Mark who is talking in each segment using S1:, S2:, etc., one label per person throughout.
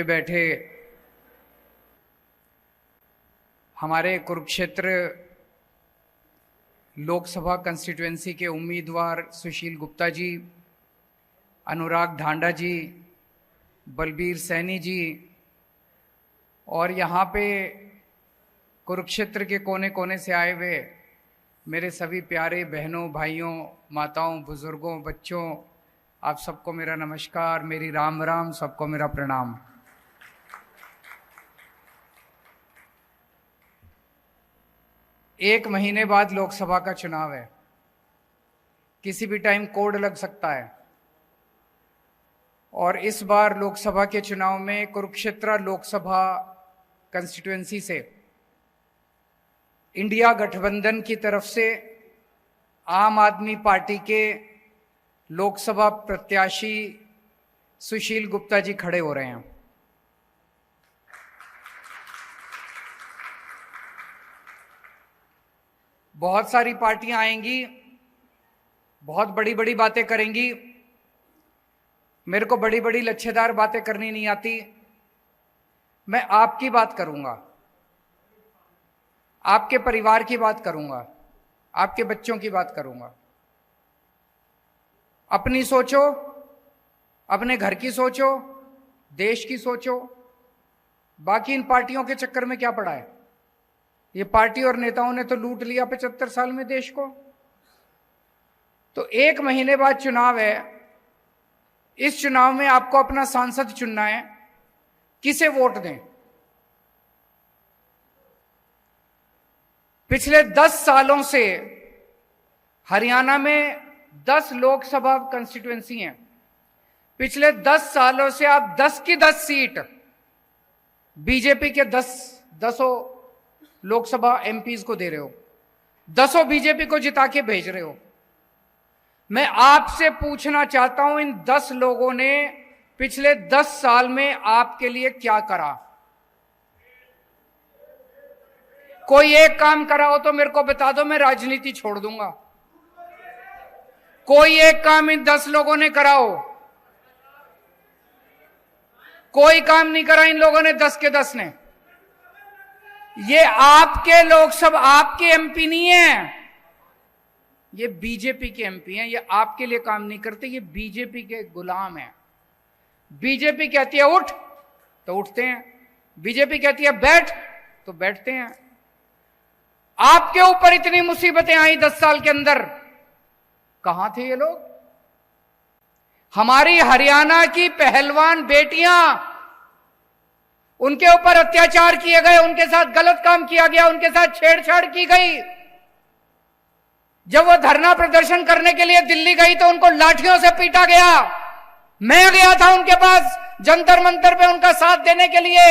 S1: पे बैठे हमारे कुरुक्षेत्र लोकसभा कंस्टिट्यूएंसी के उम्मीदवार सुशील गुप्ता जी, अनुराग ढांडा जी, बलबीर सैनी जी और यहाँ पे कुरुक्षेत्र के कोने कोने से आए हुए मेरे सभी प्यारे बहनों, भाइयों, माताओं, बुजुर्गों, बच्चों, आप सबको मेरा नमस्कार, मेरी राम राम, सबको मेरा प्रणाम। एक महीने बाद लोकसभा का चुनाव है। किसी भी टाइम कोड लग सकता है और इस बार लोकसभा के चुनाव में कुरुक्षेत्र लोकसभा कंस्टिट्यूएंसी से इंडिया गठबंधन की तरफ से आम आदमी पार्टी के लोकसभा प्रत्याशी सुशील गुप्ता जी खड़े हो रहे हैं। बहुत सारी पार्टियां आएंगी, बहुत बड़ी बड़ी बातें करेंगी। मेरे को बड़ी बड़ी लच्छेदार बातें करनी नहीं आती। मैं आपकी बात करूंगा, आपके परिवार की बात करूंगा, आपके बच्चों की बात करूंगा। अपनी सोचो, अपने घर की सोचो, देश की सोचो। बाकी इन पार्टियों के चक्कर में क्या पड़ा है? ये पार्टी और नेताओं ने तो लूट लिया 75 साल में देश को। तो एक महीने बाद चुनाव है। इस चुनाव में आपको अपना सांसद चुनना है। किसे वोट दें? पिछले 10 सालों से हरियाणा में 10 लोकसभा कंस्टिट्यूएंसी हैं। पिछले 10 सालों से आप 10 की 10 सीट बीजेपी के 10 लोकसभा एमपीज को दे रहे हो, 10 बीजेपी को जिता के भेज रहे हो। मैं आपसे पूछना चाहता हूं, इन 10 लोगों ने पिछले 10 साल में आपके लिए क्या करा? कोई एक काम करा हो तो मेरे को बता दो, मैं राजनीति छोड़ दूंगा। कोई एक काम इन 10 लोगों ने करा हो? कोई काम नहीं करा इन लोगों ने, 10 के 10 ने। ये आपके लोकसभा, आपके एमपी नहीं है, ये बीजेपी के एमपी हैं। ये आपके लिए काम नहीं करते, ये बीजेपी के गुलाम हैं। बीजेपी कहती है उठ तो उठते हैं, बीजेपी कहती है बैठ तो बैठते हैं। आपके ऊपर इतनी मुसीबतें आई 10 साल के अंदर, कहां थे ये लोग? हमारी हरियाणा की पहलवान बेटियां, उनके ऊपर अत्याचार किए गए, उनके साथ गलत काम किया गया, उनके साथ छेड़छाड़ की गई। जब वो धरना प्रदर्शन करने के लिए दिल्ली गई तो उनको लाठियों से पीटा गया। मैं गया था उनके पास जंतर मंतर पे उनका साथ देने के लिए।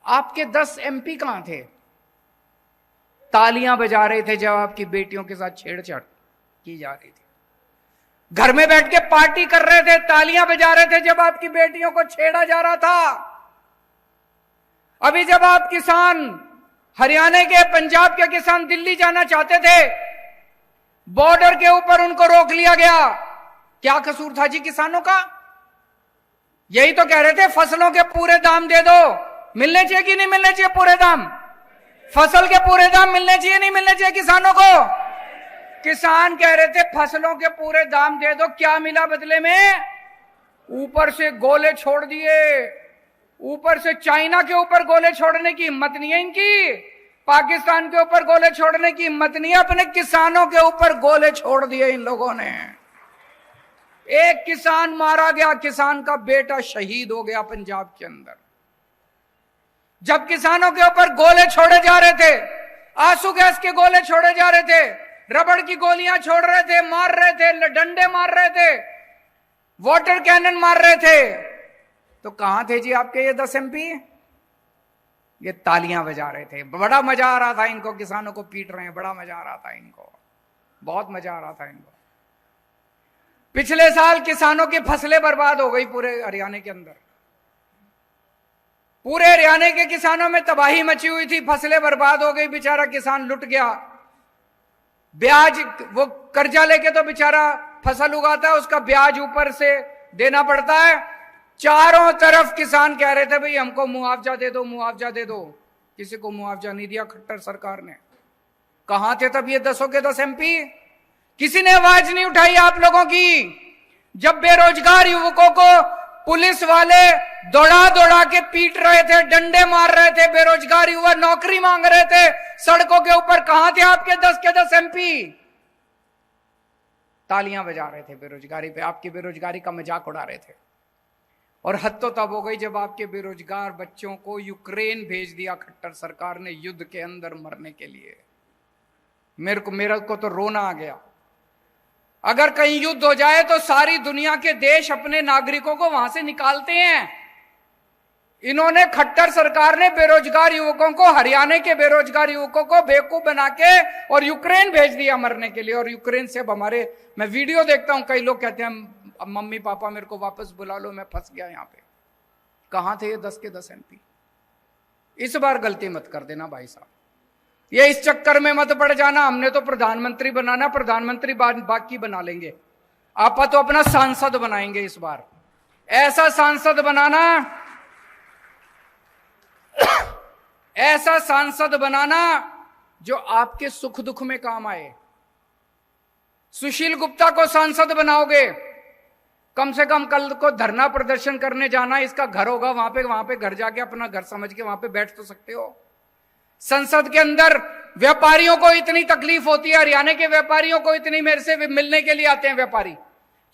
S1: आपके 10 एमपी कहां थे? तालियां बजा रहे थे जब आपकी बेटियों के साथ छेड़छाड़ की जा रही थी। घर में बैठ के पार्टी कर रहे थे, तालियां बजा रहे थे जब आपकी बेटियों को छेड़ा जा रहा था। अभी जब आप किसान, हरियाणा के, पंजाब के किसान दिल्ली जाना चाहते थे, बॉर्डर के ऊपर उनको रोक लिया गया। क्या कसूर था जी किसानों का? यही तो कह रहे थे फसलों के पूरे दाम दे दो। मिलने चाहिए कि नहीं मिलने चाहिए पूरे दाम? फसल के पूरे दाम मिलने चाहिए नहीं मिलने चाहिए किसानों को? किसान कह रहे थे फसलों के पूरे दाम दे दो। क्या मिला बदले में? ऊपर से गोले छोड़ दिए। ऊपर से चाइना के ऊपर गोले छोड़ने की हिम्मत नहीं है इनकी, पाकिस्तान के ऊपर गोले छोड़ने की हिम्मत नहीं है, अपने किसानों के ऊपर गोले छोड़ दिए इन लोगों ने। एक किसान मारा गया, किसान का बेटा शहीद हो गया पंजाब के अंदर। जब किसानों के ऊपर गोले छोड़े जा रहे थे, आंसू गैस के गोले छोड़े जा रहे थे, रबड़ की गोलियां छोड़ रहे थे, मार रहे थे, डंडे मार रहे थे, वाटर कैनन मार रहे थे, तो कहां थे जी आपके ये 10 एमपी? ये तालियां बजा रहे थे। बड़ा मजा आ रहा था इनको, किसानों को पीट रहे हैं, बड़ा मजा आ रहा था इनको, बहुत मजा आ रहा था इनको। पिछले साल किसानों की फसलें बर्बाद हो गई पूरे हरियाणा के अंदर। पूरे हरियाणा के किसानों में तबाही मची हुई थी, फसलें बर्बाद हो गई, बेचारा किसान लुट गया। ब्याज, वो कर्जा लेके तो बेचारा फसल उगाता है, उसका ब्याज ऊपर से देना पड़ता है। चारों तरफ किसान कह रहे थे भाई हमको मुआवजा दे दो, मुआवजा दे दो। किसी को मुआवजा नहीं दिया खट्टर सरकार ने। कहां थे तब ये 10 के 10 MP? किसी ने आवाज नहीं उठाई आप लोगों की। जब बेरोजगार युवकों को पुलिस वाले दौड़ा दौड़ा के पीट रहे थे, डंडे मार रहे थे, बेरोजगार युवा नौकरी मांग रहे थे सड़कों के ऊपर, कहां थे आपके 10 के 10 MP? तालियां बजा रहे थे बेरोजगारी पे, आपकी बेरोजगारी का मजाक उड़ा रहे थे। और हद तो तब हो गई जब आपके बेरोजगार बच्चों को यूक्रेन भेज दिया खट्टर सरकार ने युद्ध के अंदर मरने के लिए। मेरे को तो रोना आ गया। अगर कहीं युद्ध हो जाए तो सारी दुनिया के देश अपने नागरिकों को वहां से निकालते हैं। इन्होंने खट्टर सरकार ने बेरोजगार युवकों को, हरियाणा के बेरोजगार युवकों को बेवकूफ बना के और यूक्रेन भेज दिया मरने के लिए। और यूक्रेन से अब मैं वीडियो देखता हूं, कई लोग कहते हैं मम्मी पापा मेरे को वापस बुला लो, मैं फंस गया यहां पे। कहां थे ये 10 के 10 MP? इस बार गलती मत कर देना भाई साहब, ये इस चक्कर में मत पड़ जाना हमने तो प्रधानमंत्री बनाना, प्रधानमंत्री बाकी बना लेंगे, आप तो अपना सांसद बनाएंगे इस बार। ऐसा सांसद बनाना, ऐसा सांसद बनाना जो आपके सुख दुख में काम आए। सुशील गुप्ता को सांसद बनाओगे, कम से कम कल को धरना प्रदर्शन करने जाना, इसका घर होगा वहां पे घर जाके अपना घर समझ के वहां पे बैठ तो सकते हो। संसद के अंदर व्यापारियों को इतनी तकलीफ होती है, हरियाणा के व्यापारियों को इतनी, मेरे से मिलने के लिए आते हैं व्यापारी,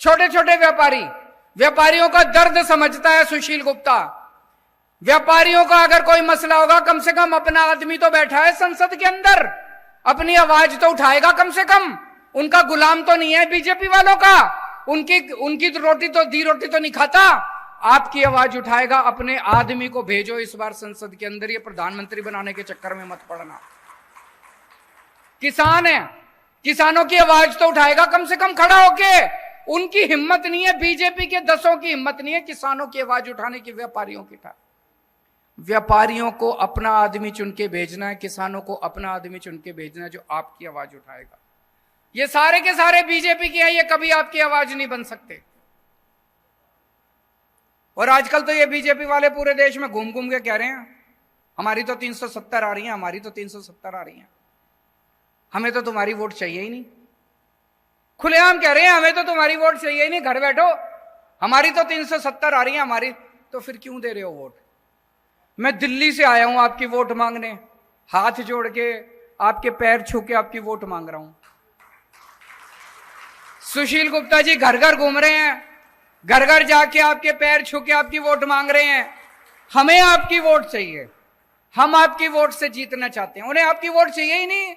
S1: छोटे छोटे व्यापारी, व्यापारियों का दर्द समझता है सुशील गुप्ता। व्यापारियों का अगर कोई मसला होगा, कम से कम अपना आदमी तो बैठा है संसद के अंदर, अपनी आवाज तो उठाएगा कम से कम। उनका गुलाम तो नहीं है बीजेपी वालों का, उनकी रोटी तो नहीं खाता, आपकी आवाज उठाएगा। अपने आदमी को भेजो इस बार संसद के अंदर, ये प्रधानमंत्री बनाने के चक्कर में मत पड़ना। किसान है, किसानों की आवाज तो उठाएगा कम से कम खड़ा होके। उनकी हिम्मत नहीं है, बीजेपी के 10 की हिम्मत नहीं है किसानों की आवाज उठाने की, व्यापारियों की था। व्यापारियों को अपना आदमी चुन के भेजना है, किसानों को अपना आदमी चुन के भेजना है जो आपकी आवाज उठाएगा। ये सारे के सारे बीजेपी के हैं, ये कभी आपकी आवाज नहीं बन सकते। और आजकल तो ये बीजेपी वाले पूरे देश में घूम घूम के कह रहे हैं हमारी तो 370 आ रही है, हमारी तो 370 आ रही है, हमें तो तुम्हारी वोट चाहिए ही नहीं। खुलेआम कह रहे हैं हमें तो तुम्हारी वोट चाहिए ही नहीं, घर बैठो, हमारी तो 370 आ रही है हमारी। तो फिर क्यों दे रहे हो वोट? मैं दिल्ली से आया हूं आपकी वोट मांगने, हाथ जोड़ के आपके पैर छू के आपकी वोट मांग रहा हूं। सुशील गुप्ता जी घर घर घूम रहे हैं, घर घर जाके आपके पैर छू के आपकी वोट मांग रहे हैं। हमें आपकी वोट चाहिए, हम आपकी वोट से जीतना चाहते हैं, उन्हें आपकी वोट चाहिए ही नहीं।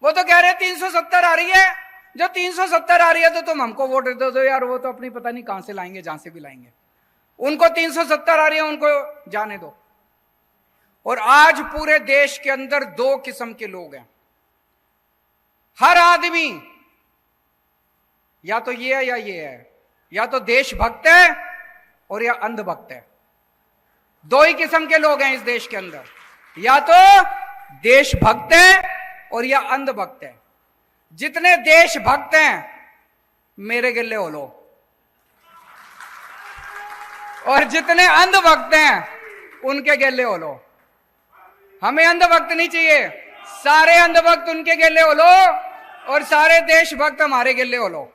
S1: वो तो कह रहे हैं 370 आ रही है, जो 370 आ रही है तो तुम हमको वोट दे दो यार, वो तो अपनी पता नहीं कहां से लाएंगे, जहां से भी लाएंगे। उनको 370 आ रही है, उनको जाने दो। और आज पूरे देश के अंदर 2 किस्म के लोग हैं। हर आदमी या तो ये है या ये है, या तो देशभक्त है और या अंधभक्त है। 2 ही किस्म के लोग हैं इस देश के अंदर, या तो देशभक्त है और या अंधभक्त है। जितने देशभक्त हैं मेरे गिल्ले हो लो, और जितने अंधभक्त हैं उनके गिल्ले हो लो। हमें अंधभक्त नहीं चाहिए, सारे अंधभक्त उनके गिल्ले हो लो और सारे देशभक्त हमारे गिल्ले हो लो।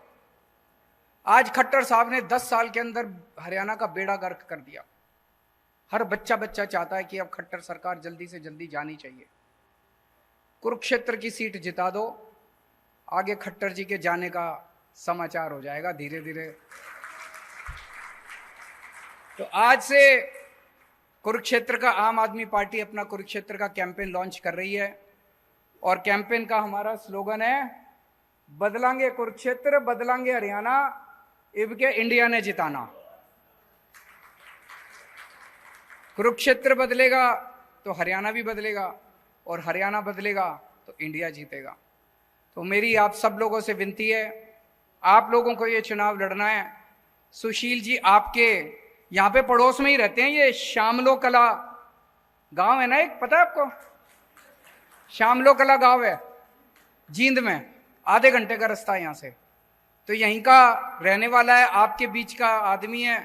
S1: आज खट्टर साहब ने 10 साल के अंदर हरियाणा का बेड़ा गर्क कर दिया। हर बच्चा चाहता है कि अब खट्टर सरकार जल्दी से जल्दी जानी चाहिए। कुरुक्षेत्र की सीट जिता दो, आगे खट्टर जी के जाने का समाचार हो जाएगा धीरे धीरे। तो आज से कुरुक्षेत्र का आम आदमी पार्टी अपना कुरुक्षेत्र का कैंपेन लॉन्च कर रही है, और कैंपेन का हमारा स्लोगन है बदलांगे कुरुक्षेत्र, बदलांगे हरियाणा, इबके इंडिया ने जिताना। कुरुक्षेत्र बदलेगा तो हरियाणा भी बदलेगा, और हरियाणा बदलेगा तो इंडिया जीतेगा। तो मेरी आप सब लोगों से विनती है, आप लोगों को ये चुनाव लड़ना है। सुशील जी आपके यहाँ पे पड़ोस में ही रहते हैं, ये श्यामलो कला गांव है ना एक, पता है आपको? श्यामलो कला गांव है जींद में, आधे घंटे का रास्ता है यहाँ से। तो यहीं का रहने वाला है, आपके बीच का आदमी है।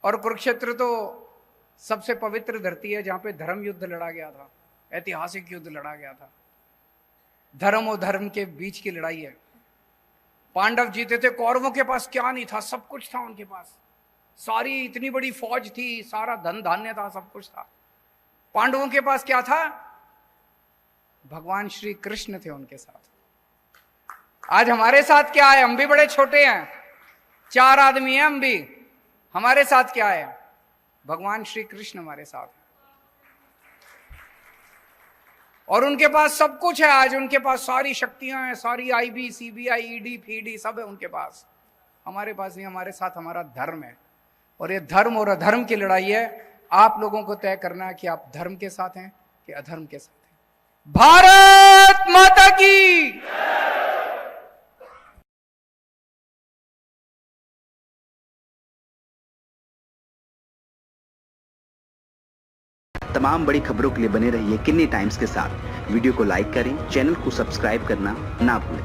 S1: और कुरुक्षेत्र तो सबसे पवित्र धरती है जहां पे धर्म युद्ध लड़ा गया था, ऐतिहासिक युद्ध लड़ा गया था। धर्म और धर्म के बीच की लड़ाई है। पांडव जीते थे, कौरवों के पास क्या नहीं था, सब कुछ था उनके पास, सारी इतनी बड़ी फौज थी, सारा धन धान्य था, सब कुछ था। पांडवों के पास क्या था? भगवान श्री कृष्ण थे उनके साथ। आज हमारे साथ क्या है? हम भी बड़े छोटे हैं, 4 आदमी हैं हम भी, हमारे साथ क्या है? भगवान श्री कृष्ण हमारे साथ है। और उनके पास सब कुछ है। आज उनके पास सारी शक्तियां हैं, सारी आईबी, सीबीआई, ईडी, फीडी सब है उनके पास। हमारे पास नहीं, हमारे साथ हमारा धर्म है। और ये धर्म और अधर्म की लड़ाई है। आप लोगों को तय करना है कि आप धर्म के साथ हैं कि अधर्म के साथ हैं। भारत माता की।
S2: तमाम बड़ी खबरों के लिए बने रहिए किन्नी टाइम्स के साथ। वीडियो को लाइक करें, चैनल को सब्सक्राइब करना ना भूलें।